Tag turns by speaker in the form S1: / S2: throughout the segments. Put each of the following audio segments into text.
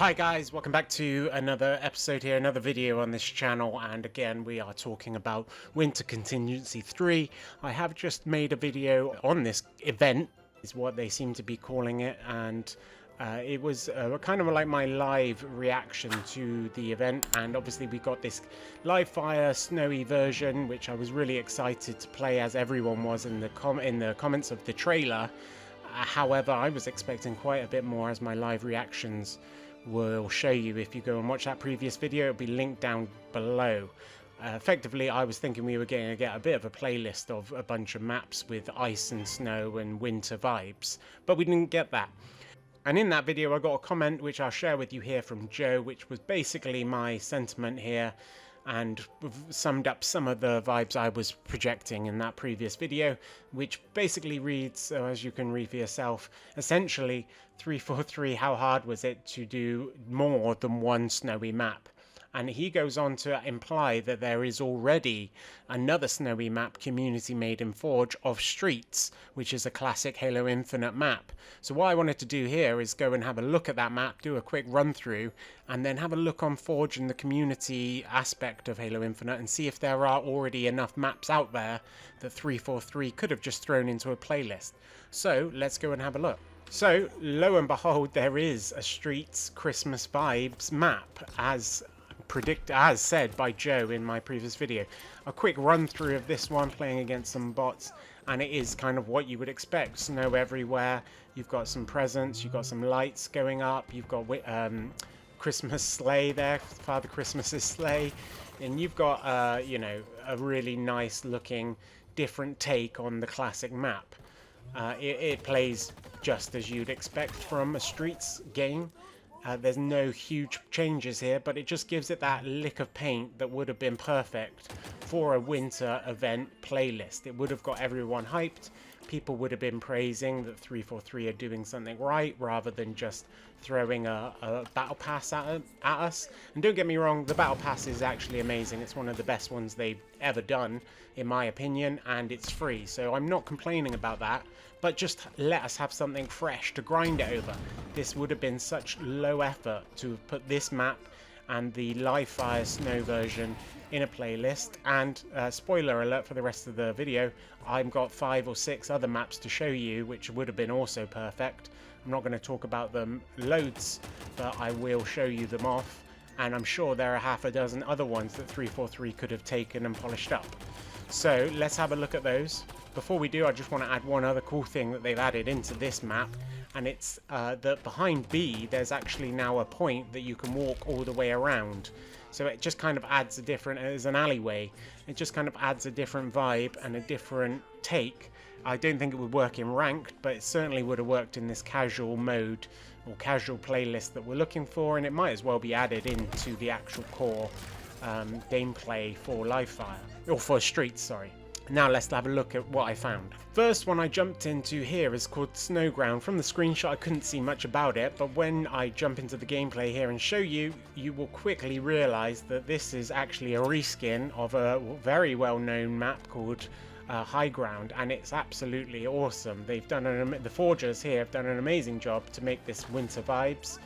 S1: Hi guys, welcome back to another episode here, another video on this channel, and again we are talking about Winter Contingency 3. I have just made a video on this event, is what they seem to be calling it, and it was kind of like my live reaction to the event. And obviously we got this live fire snowy version, which I was really excited to play, as everyone was in the comments of the trailer. However, I was expecting quite a bit more, as my live reactions will show you. If you go and watch that previous video, it'll be linked down below. Effectively, I was thinking we were going to get a bit of a playlist of a bunch of maps with ice and snow and winter vibes, but we didn't get that. And in that video I got a comment which I'll share with you here from Joe, which was basically my sentiment here and summed up some of the vibes I was projecting in that previous video, which basically reads, as you can read for yourself, essentially 343, how hard was it to do more than one snowy map? And he goes on to imply that there is already another snowy map community made in Forge of Streets, which is a classic Halo Infinite map. So what I wanted to do here is go and have a look at that map, do a quick run through, and then have a look on Forge and the community aspect of Halo Infinite and see if there are already enough maps out there that 343 could have just thrown into a playlist. So let's go and have a look. So lo and behold, there is a Streets Christmas Vibes map, as said by Joe in my previous video. A quick run through of this one, playing against some bots, and it is kind of what you would expect. Snow everywhere, you've got some presents, you've got some lights going up, you've got Christmas sleigh there, Father Christmas's sleigh, and you've got you know, a really nice looking different take on the classic map. It plays just as you'd expect from a Streets game. There's no huge changes here, but it just gives it that lick of paint that would have been perfect for a winter event playlist. It would have got everyone hyped. People would have been praising that 343 are doing something right, rather than just throwing a battle pass at us. And don't get me wrong, the battle pass is actually amazing. It's one of the best ones they've ever done, in my opinion, and it's free. So I'm not complaining about that, but just let us have something fresh to grind it over. This would have been such low effort to have put this map and the live fire snow version in a playlist. And spoiler alert for the rest of the video, I've got 5 or 6 other maps to show you which would have been also perfect. I'm not going to talk about them loads, but I will show you them off, and I'm sure there are half a dozen other ones that 343 could have taken and polished up. So let's have a look at those. Before we do, I just want to add one other cool thing that they've added into this map, and it's that behind B there's actually now a point that you can walk all the way around. So it just kind of adds a different, as an alleyway, it just kind of adds a different vibe and a different take. I don't think it would work in ranked, but it certainly would have worked in this casual mode or casual playlist that we're looking for, and it might as well be added into the actual core gameplay for live fire, or for Streets, sorry. Now let's have a look at what I found. First one I jumped into here is called Snowground. From the screenshot I couldn't see much about it, but when I jump into the gameplay here and show you, you will quickly realise that this is actually a reskin of a very well-known map called High Ground, and it's absolutely awesome. They've done the Forgers here have done an amazing job to make this winter vibes,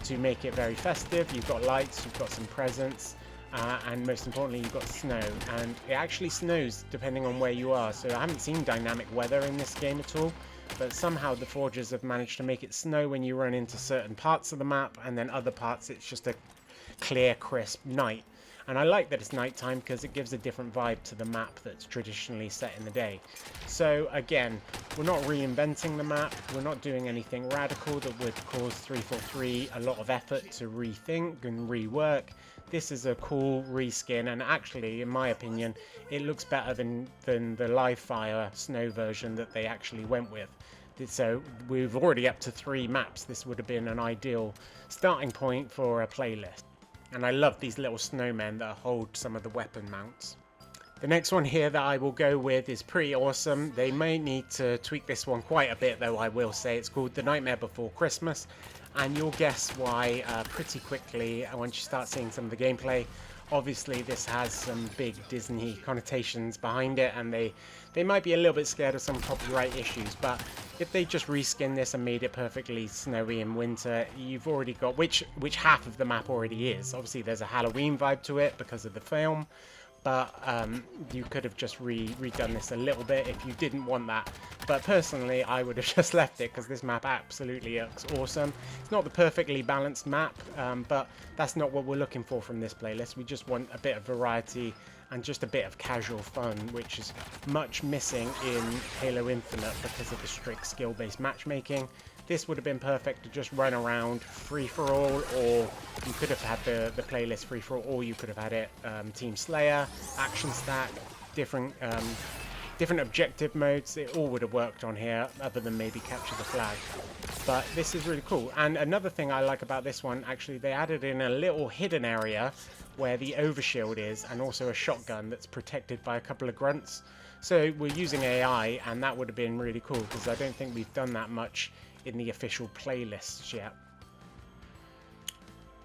S1: to make it very festive. You've got lights, you've got some presents, and most importantly you've got snow, and it actually snows depending on where you are. So I haven't seen dynamic weather in this game at all, but somehow the Forgers have managed to make it snow when you run into certain parts of the map, and then other parts it's just a clear, crisp night. And I like that it's nighttime because it gives a different vibe to the map that's traditionally set in the day. So again, we're not reinventing the map, we're not doing anything radical that would cause 343 a lot of effort to rethink and rework. This is a cool reskin, and actually, in my opinion, it looks better than the live fire snow version that they actually went with. So we've already up to 3 maps. This would have been an ideal starting point for a playlist. And I love these little snowmen that hold some of the weapon mounts. The next one here that I will go with is pretty awesome. They may need to tweak this one quite a bit though, I will say. It's called The Nightmare Before Christmas, and you'll guess why pretty quickly once you start seeing some of the gameplay. Obviously this has some big Disney connotations behind it, and they might be a little bit scared of some copyright issues, but if they just reskinned this and made it perfectly snowy in winter, you've already got, which half of the map already is. Obviously there's a Halloween vibe to it because of the film, but you could have just redone this a little bit if you didn't want that. But personally, I would have just left it because this map absolutely looks awesome. It's not the perfectly balanced map, but that's not what we're looking for from this playlist. We just want a bit of variety and just a bit of casual fun, which is much missing in Halo Infinite because of the strict skill-based matchmaking. This would have been perfect to just run around free-for-all, or you could have had the playlist free-for-all, or you could have had it Team Slayer, Action Stack, different objective modes. It all would have worked on here, other than maybe Capture the Flag. But this is really cool. And another thing I like about this one, actually, they added in a little hidden area where the overshield is, and also a shotgun that's protected by a couple of grunts. So we're using AI, and that would have been really cool, because I don't think we've done that much in the official playlists yet.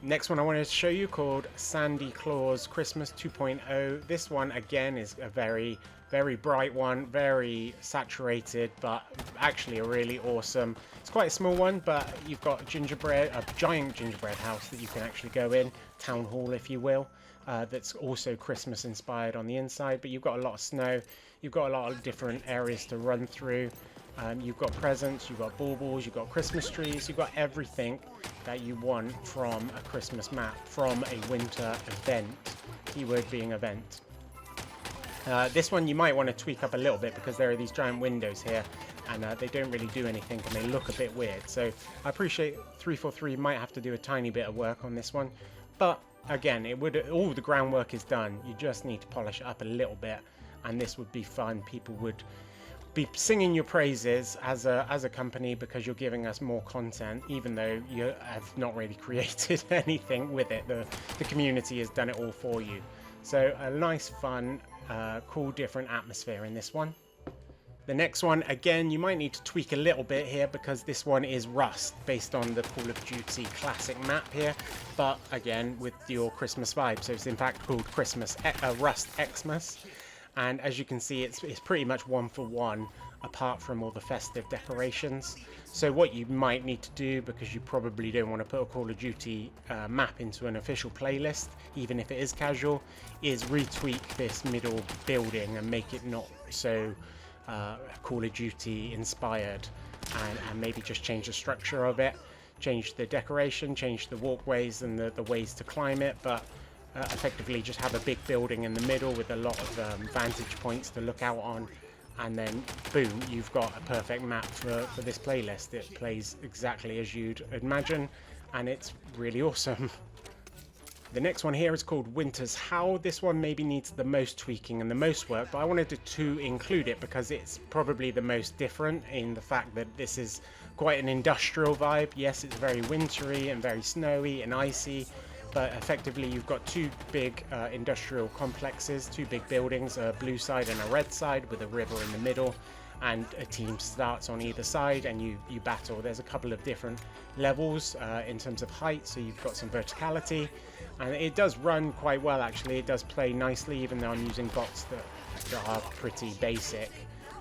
S1: Next one I wanted to show you, called Sandy Claus Christmas 2.0. This one again is a very bright one, very saturated, but actually a really awesome. It's quite a small one, but you've got a giant gingerbread house that you can actually go in, town hall if you will, that's also Christmas inspired on the inside, but you've got a lot of snow, you've got a lot of different areas to run through. You've got presents, you've got baubles, you've got Christmas trees, you've got everything that you want from a Christmas map, from a winter event, keyword being event. This one you might want to tweak up a little bit because there are these giant windows here, and they don't really do anything and they look a bit weird. So I appreciate 343 might have to do a tiny bit of work on this one, but again, all the groundwork is done. You just need to polish it up a little bit, and this would be fun. People would be singing your praises as a company because you're giving us more content, even though you have not really created anything with it. The community has done it all for you. So a nice, fun, cool, different atmosphere in this one. The next one, again, you might need to tweak a little bit here because this one is Rust, based on the Call of Duty classic map here, but again with your Christmas vibe. So it's in fact called Rust Xmas. And as you can see, it's pretty much one for one, apart from all the festive decorations. So what you might need to do, because you probably don't want to put a Call of Duty map into an official playlist, even if it is casual, is retweak this middle building and make it not so Call of Duty inspired, and maybe just change the structure of it, change the decoration, change the walkways and the ways to climb it, but effectively just have a big building in the middle with a lot of vantage points to look out on, and then boom, you've got a perfect map for this playlist. It plays exactly as you'd imagine, and it's really awesome. The next one here is called Winter's Howl. This one maybe needs the most tweaking and the most work, but I wanted to include it because it's probably the most different in the fact that this is quite an industrial vibe. Yes, it's very wintry and very snowy and icy, but effectively you've got two big industrial complexes, two big buildings, a blue side and a red side with a river in the middle, and a team starts on either side and you battle. There's a couple of different levels in terms of height, so you've got some verticality, and it does run quite well actually. It does play nicely, even though I'm using bots that are pretty basic.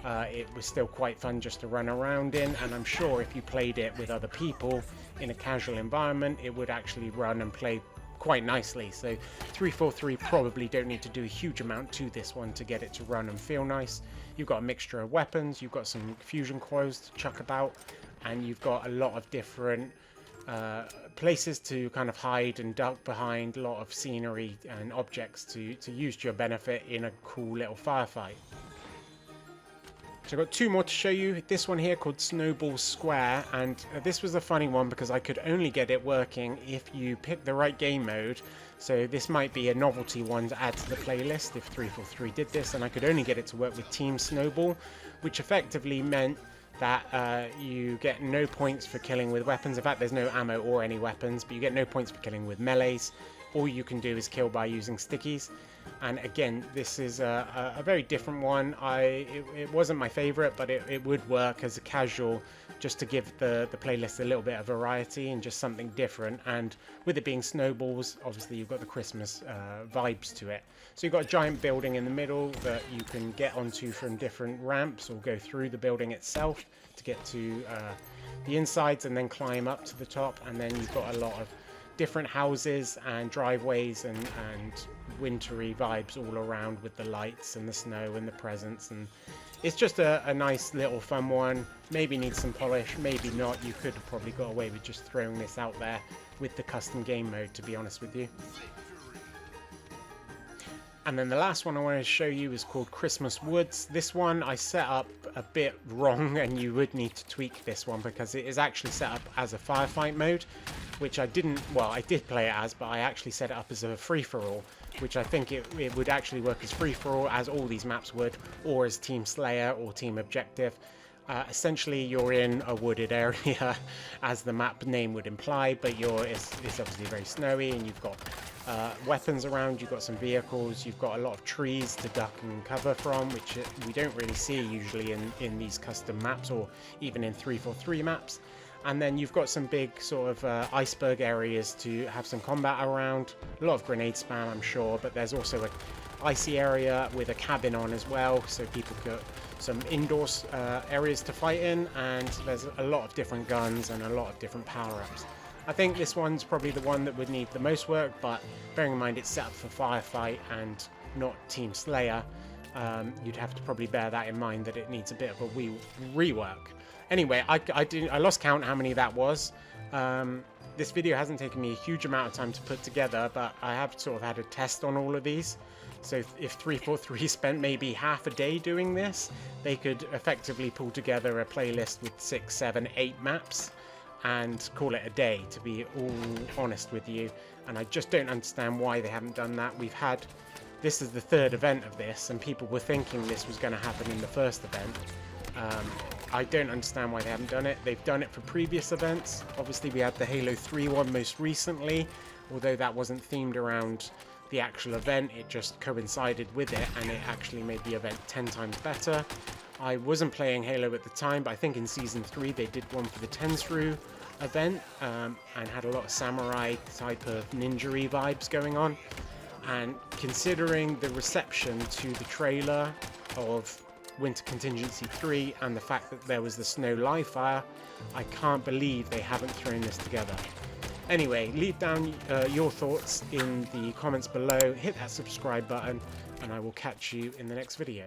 S1: It was still quite fun just to run around in, and I'm sure if you played it with other people in a casual environment, it would actually run and play quite nicely. So 343 probably don't need to do a huge amount to this one to get it to run and feel nice. You've got a mixture of weapons, you've got some fusion coils to chuck about, and you've got a lot of different places to kind of hide and duck behind, a lot of scenery and objects to use to your benefit in a cool little firefight. So I've got two more to show you. This one here called Snowball Square, and this was a funny one because I could only get it working if you pick the right game mode. So this might be a novelty one to add to the playlist if 343 did this, and I could only get it to work with Team Snowball, which effectively meant that you get no points for killing with weapons. In fact, there's no ammo or any weapons, but you get no points for killing with melees. all you can do is kill by using stickies. And again, this is a very different one. It wasn't my favorite, but it would work as a casual, just to give the playlist a little bit of variety and just something different. And with it being snowballs, obviously you've got the Christmas vibes to it. So you've got a giant building in the middle that you can get onto from different ramps, or go through the building itself to get to the insides, and then climb up to the top. And then you've got a lot of different houses and driveways and wintry vibes all around, with the lights and the snow and the presents. And it's just a nice little fun one. Maybe needs some polish, maybe not. You could have probably got away with just throwing this out there with the custom game mode, to be honest with you. And then the last one I wanted to show you is called Christmas Woods. This one I set up a bit wrong, and you would need to tweak this one because it is actually set up as a firefight mode, which I didn't, well, I did play it as, but I actually set it up as a free-for-all, which I think it would actually work as free-for-all, as all these maps would, or as Team Slayer or Team Objective. Essentially, you're in a wooded area, as the map name would imply, but it's obviously very snowy, and you've got weapons around, you've got some vehicles, you've got a lot of trees to duck and cover from, which we don't really see usually in these custom maps, or even in 343 maps. And then you've got some big sort of iceberg areas to have some combat around, a lot of grenade spam, I'm sure, but there's also an icy area with a cabin on as well, so people got some indoors areas to fight in, and there's a lot of different guns and a lot of different power-ups. I think this one's probably the one that would need the most work, but bearing in mind it's set up for firefight and not Team Slayer, you'd have to probably bear that in mind, that it needs a bit of a rework. Anyway, I lost count how many that was. This video hasn't taken me a huge amount of time to put together, but I have sort of had a test on all of these. So if 343 spent maybe half a day doing this, they could effectively pull together a playlist with 6, 7, 8 maps and call it a day, to be all honest with you. And I just don't understand why they haven't done that. This is the third event of this, and people were thinking this was going to happen in the first event. I don't understand why they haven't done it. They've done it for previous events. Obviously we had the Halo 3 one most recently, although that wasn't themed around the actual event, it just coincided with it, and it actually made the event 10 times better. I wasn't playing Halo at the time, but I think in Season 3 they did one for the Tensru event, and had a lot of samurai type of ninja-y vibes going on. And considering the reception to the trailer of Winter Contingency 3 and the fact that there was the snow live fire, I can't believe they haven't thrown this together. Anyway, leave down your thoughts in the comments below, hit that subscribe button, and I will catch you in the next video.